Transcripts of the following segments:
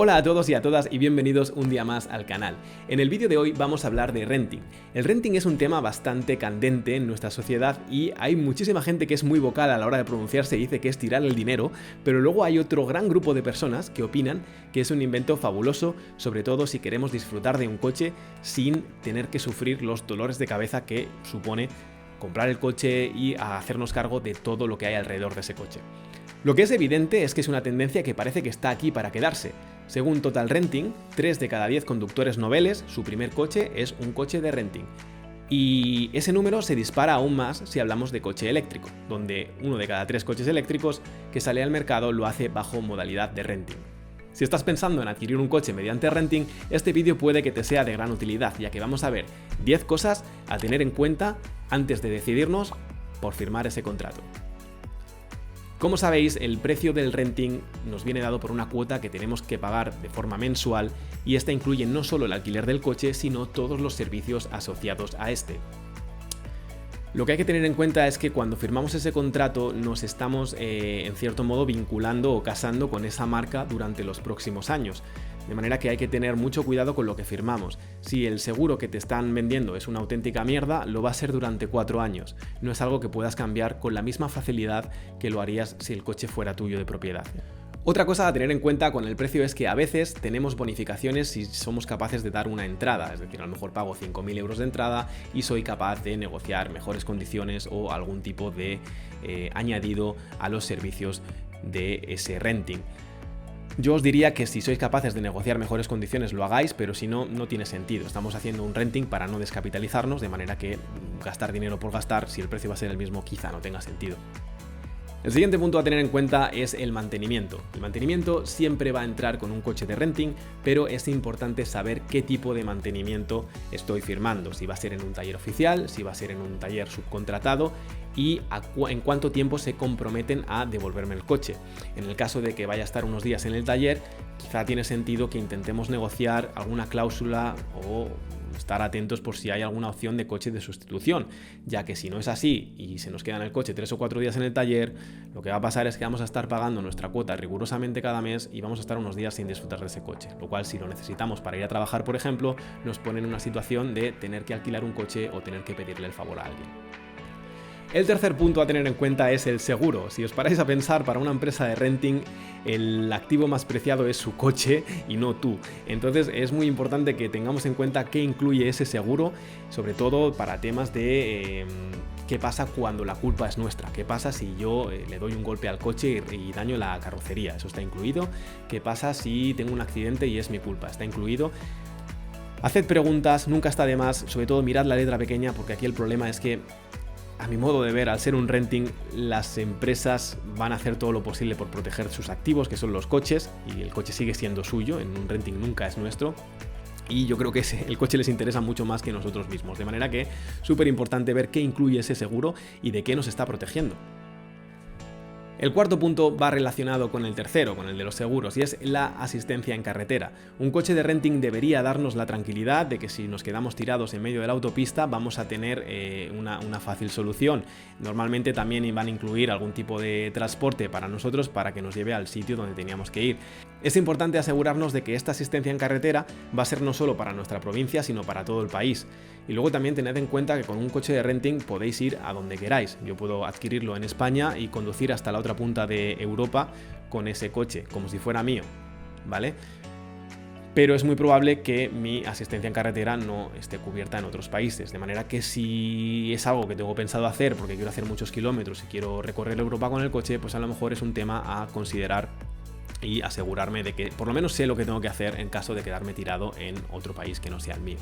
Hola a todos y a todas y bienvenidos un día más al canal. En el vídeo de hoy vamos a hablar de renting. El renting es un tema bastante candente en nuestra sociedad y hay muchísima gente que es muy vocal a la hora de pronunciarse y dice que es tirar el dinero, pero luego hay otro gran grupo de personas que opinan que es un invento fabuloso, sobre todo si queremos disfrutar de un coche sin tener que sufrir los dolores de cabeza que supone comprar el coche y hacernos cargo de todo lo que hay alrededor de ese coche. Lo que es evidente es que es una tendencia que parece que está aquí para quedarse. Según Total Renting, 3 de cada 10 conductores noveles, su primer coche es un coche de renting. Y ese número se dispara aún más si hablamos de coche eléctrico, donde 1 de cada 3 coches eléctricos que sale al mercado lo hace bajo modalidad de renting. Si estás pensando en adquirir un coche mediante renting, este vídeo puede que te sea de gran utilidad, ya que vamos a ver 10 cosas a tener en cuenta antes de decidirnos por firmar ese contrato. Como sabéis, el precio del renting nos viene dado por una cuota que tenemos que pagar de forma mensual y esta incluye no solo el alquiler del coche, sino todos los servicios asociados a este. Lo que hay que tener en cuenta es que cuando firmamos ese contrato nos estamos en cierto modo vinculando o casando con esa marca durante los próximos años. De manera que hay que tener mucho cuidado con lo que firmamos. Si el seguro que te están vendiendo es una auténtica mierda, lo va a ser durante 4 años. No es algo que puedas cambiar con la misma facilidad que lo harías si el coche fuera tuyo de propiedad. Otra cosa a tener en cuenta con el precio es que a veces tenemos bonificaciones si somos capaces de dar una entrada, es decir, a lo mejor pago 5.000 euros de entrada y soy capaz de negociar mejores condiciones o algún tipo de añadido a los servicios de ese renting. Yo os diría que si sois capaces de negociar mejores condiciones lo hagáis, pero si no, no tiene sentido. Estamos haciendo un renting para no descapitalizarnos, de manera que gastar dinero por gastar, si el precio va a ser el mismo, quizá no tenga sentido. El siguiente punto a tener en cuenta es el mantenimiento. El mantenimiento siempre va a entrar con un coche de renting, pero es importante saber qué tipo de mantenimiento estoy firmando. Si va a ser en un taller oficial, si va a ser en un taller subcontratado y en cuánto tiempo se comprometen a devolverme el coche. En el caso de que vaya a estar unos días en el taller, quizá tiene sentido que intentemos negociar alguna cláusula o estar atentos por si hay alguna opción de coche de sustitución, ya que si no es así y se nos queda en el coche 3 o 4 días en el taller, lo que va a pasar es que vamos a estar pagando nuestra cuota rigurosamente cada mes y vamos a estar unos días sin disfrutar de ese coche, lo cual si lo necesitamos para ir a trabajar, por ejemplo, nos pone en una situación de tener que alquilar un coche o tener que pedirle el favor a alguien. El tercer punto a tener en cuenta es el seguro. Si os paráis a pensar, para una empresa de renting, el activo más preciado es su coche y no tú. Entonces es muy importante que tengamos en cuenta qué incluye ese seguro, sobre todo para temas de qué pasa cuando la culpa es nuestra, qué pasa si yo le doy un golpe al coche y daño la carrocería, eso está incluido. ¿Qué pasa si tengo un accidente y es mi culpa? Está incluido. Haced preguntas, nunca está de más, sobre todo mirad la letra pequeña, porque aquí el problema es que, a mi modo de ver, al ser un renting, las empresas van a hacer todo lo posible por proteger sus activos, que son los coches, y el coche sigue siendo suyo, en un renting nunca es nuestro. Y yo creo que el coche les interesa mucho más que nosotros mismos, de manera que es súper importante ver qué incluye ese seguro y de qué nos está protegiendo. El cuarto punto va relacionado con el tercero, con el de los seguros, y es la asistencia en carretera. Un coche de renting debería darnos la tranquilidad de que si nos quedamos tirados en medio de la autopista vamos a tener una fácil solución. Normalmente también van a incluir algún tipo de transporte para nosotros para que nos lleve al sitio donde teníamos que ir. Es importante asegurarnos de que esta asistencia en carretera va a ser no solo para nuestra provincia, sino para todo el país. Y luego también tened en cuenta que con un coche de renting podéis ir a donde queráis. Yo puedo adquirirlo en España y conducir hasta la otra punta de Europa con ese coche, como si fuera mío, ¿vale? Pero es muy probable que mi asistencia en carretera no esté cubierta en otros países, de manera que si es algo que tengo pensado hacer porque quiero hacer muchos kilómetros y quiero recorrer Europa con el coche, pues a lo mejor es un tema a considerar y asegurarme de que por lo menos sé lo que tengo que hacer en caso de quedarme tirado en otro país que no sea el mío.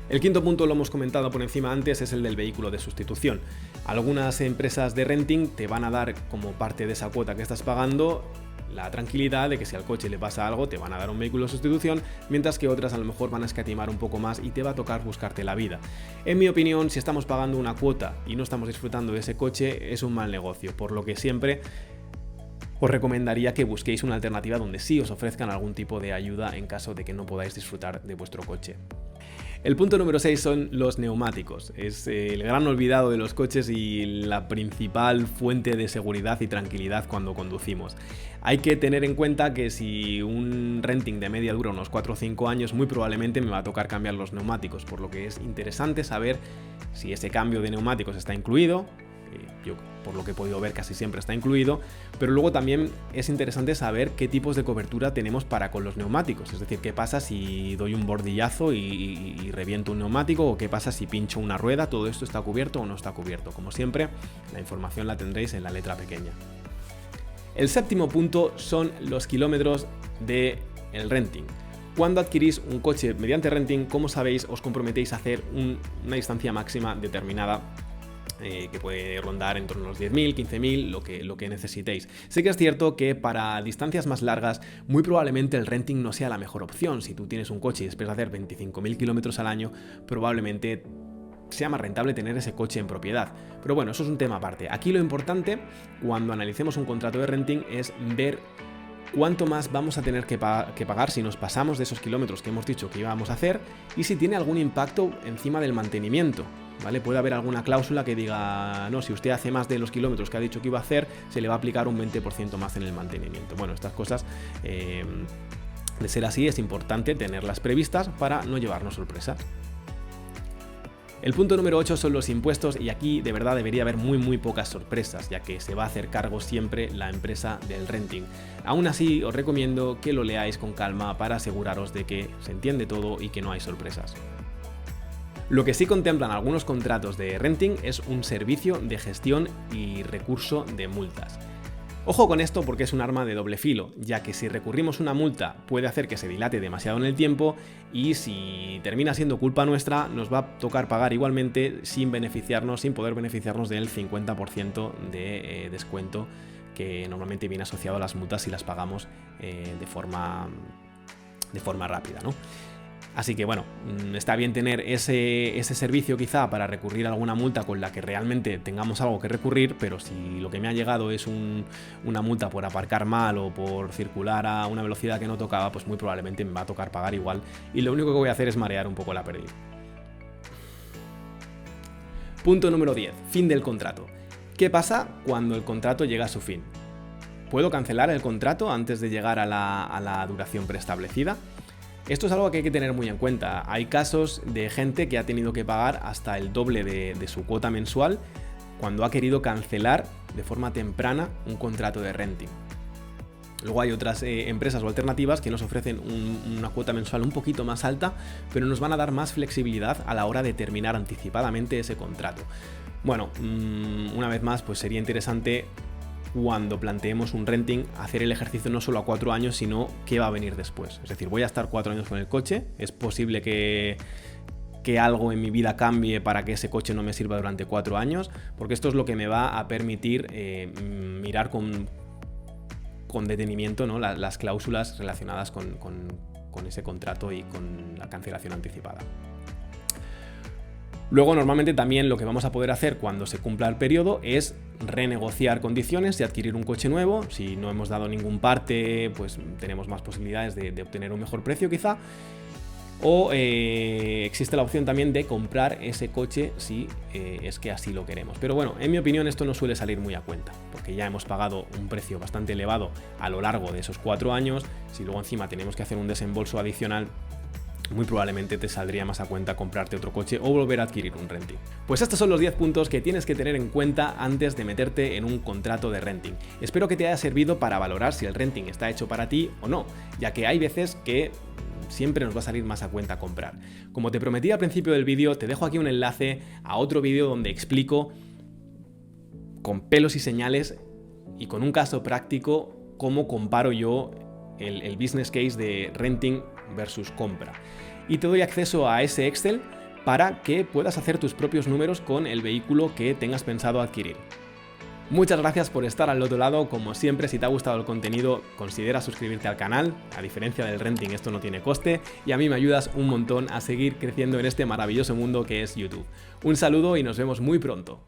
El quinto punto, lo hemos comentado por encima antes, es el del vehículo de sustitución. Algunas empresas de renting te van a dar como parte de esa cuota que estás pagando la tranquilidad de que si al coche le pasa algo te van a dar un vehículo de sustitución, mientras que otras a lo mejor van a escatimar un poco más y te va a tocar buscarte la vida. En mi opinión, si estamos pagando una cuota y no estamos disfrutando de ese coche, es un mal negocio, por lo que siempre os recomendaría que busquéis una alternativa donde sí os ofrezcan algún tipo de ayuda en caso de que no podáis disfrutar de vuestro coche. El punto número 6 son los neumáticos. Es el gran olvidado de los coches y la principal fuente de seguridad y tranquilidad cuando conducimos. Hay que tener en cuenta que si un renting de media dura unos 4 o 5 años, muy probablemente me va a tocar cambiar los neumáticos, por lo que es interesante saber si ese cambio de neumáticos está incluido. Yo, por lo que he podido ver, casi siempre está incluido, pero luego también es interesante saber qué tipos de cobertura tenemos para con los neumáticos, es decir, qué pasa si doy un bordillazo y reviento un neumático, o qué pasa si pincho una rueda. Todo esto está cubierto o no está cubierto. Como siempre, la información la tendréis en la letra pequeña. El séptimo punto son los kilómetros del renting. Cuando adquirís un coche mediante renting, como sabéis, os comprometéis a hacer una distancia máxima determinada, que puede rondar en torno a los 10.000, 15.000, lo que necesitéis. Sí que es cierto que para distancias más largas, muy probablemente el renting no sea la mejor opción. Si tú tienes un coche y esperas hacer 25.000 kilómetros al año, probablemente sea más rentable tener ese coche en propiedad. Pero bueno, eso es un tema aparte. Aquí lo importante, cuando analicemos un contrato de renting, es ver cuánto más vamos a tener que pagar si nos pasamos de esos kilómetros que hemos dicho que íbamos a hacer, y si tiene algún impacto encima del mantenimiento, ¿vale? Puede haber alguna cláusula que diga, no, si usted hace más de los kilómetros que ha dicho que iba a hacer, se le va a aplicar un 20% más en el mantenimiento. Bueno, estas cosas, de ser así, es importante tenerlas previstas para no llevarnos sorpresas. El punto número 8 son los impuestos, y aquí de verdad debería haber muy pocas sorpresas, ya que se va a hacer cargo siempre la empresa del renting. Aún así, os recomiendo que lo leáis con calma para aseguraros de que se entiende todo y que no hay sorpresas. Lo que sí contemplan algunos contratos de renting es un servicio de gestión y recurso de multas. Ojo con esto, porque es un arma de doble filo, ya que si recurrimos una multa puede hacer que se dilate demasiado en el tiempo, y si termina siendo culpa nuestra nos va a tocar pagar igualmente sin poder beneficiarnos del 50% de descuento que normalmente viene asociado a las multas si las pagamos de forma rápida, ¿no? Así que bueno, está bien tener ese servicio quizá para recurrir a alguna multa con la que realmente tengamos algo que recurrir, pero si lo que me ha llegado es una multa por aparcar mal o por circular a una velocidad que no tocaba, pues muy probablemente me va a tocar pagar igual, y lo único que voy a hacer es marear un poco la pérdida. Punto número 10. Fin del contrato. ¿Qué pasa cuando el contrato llega a su fin? ¿Puedo cancelar el contrato antes de llegar a la duración preestablecida? Esto es algo que hay que tener muy en cuenta. Hay casos de gente que ha tenido que pagar hasta el doble de su cuota mensual cuando ha querido cancelar de forma temprana un contrato de renting. Luego hay otras empresas o alternativas que nos ofrecen una cuota mensual un poquito más alta, pero nos van a dar más flexibilidad a la hora de terminar anticipadamente ese contrato. Bueno, una vez más, pues sería interesante, cuando planteemos un renting, hacer el ejercicio no solo a 4 años, sino qué va a venir después. Es decir, voy a estar 4 años con el coche, es posible que algo en mi vida cambie para que ese coche no me sirva durante 4 años, porque esto es lo que me va a permitir mirar con detenimiento, ¿no?, las cláusulas relacionadas con ese contrato y con la cancelación anticipada. Luego, normalmente también lo que vamos a poder hacer cuando se cumpla el periodo es renegociar condiciones y adquirir un coche nuevo. Si no hemos dado ningún parte, pues tenemos más posibilidades de obtener un mejor precio quizá. O existe la opción también de comprar ese coche si es que así lo queremos. Pero bueno, en mi opinión esto no suele salir muy a cuenta, porque ya hemos pagado un precio bastante elevado a lo largo de esos 4 años. Si luego encima tenemos que hacer un desembolso adicional, muy probablemente te saldría más a cuenta comprarte otro coche o volver a adquirir un renting. Pues estos son los 10 puntos que tienes que tener en cuenta antes de meterte en un contrato de renting. Espero que te haya servido para valorar si el renting está hecho para ti o no, ya que hay veces que siempre nos va a salir más a cuenta comprar. Como te prometí al principio del vídeo, te dejo aquí un enlace a otro vídeo donde explico con pelos y señales y con un caso práctico cómo comparo yo el business case de renting versus compra. Y te doy acceso a ese Excel para que puedas hacer tus propios números con el vehículo que tengas pensado adquirir. Muchas gracias por estar al otro lado. Como siempre, si te ha gustado el contenido, considera suscribirte al canal. A diferencia del renting, esto no tiene coste y a mí me ayudas un montón a seguir creciendo en este maravilloso mundo que es YouTube. Un saludo y nos vemos muy pronto.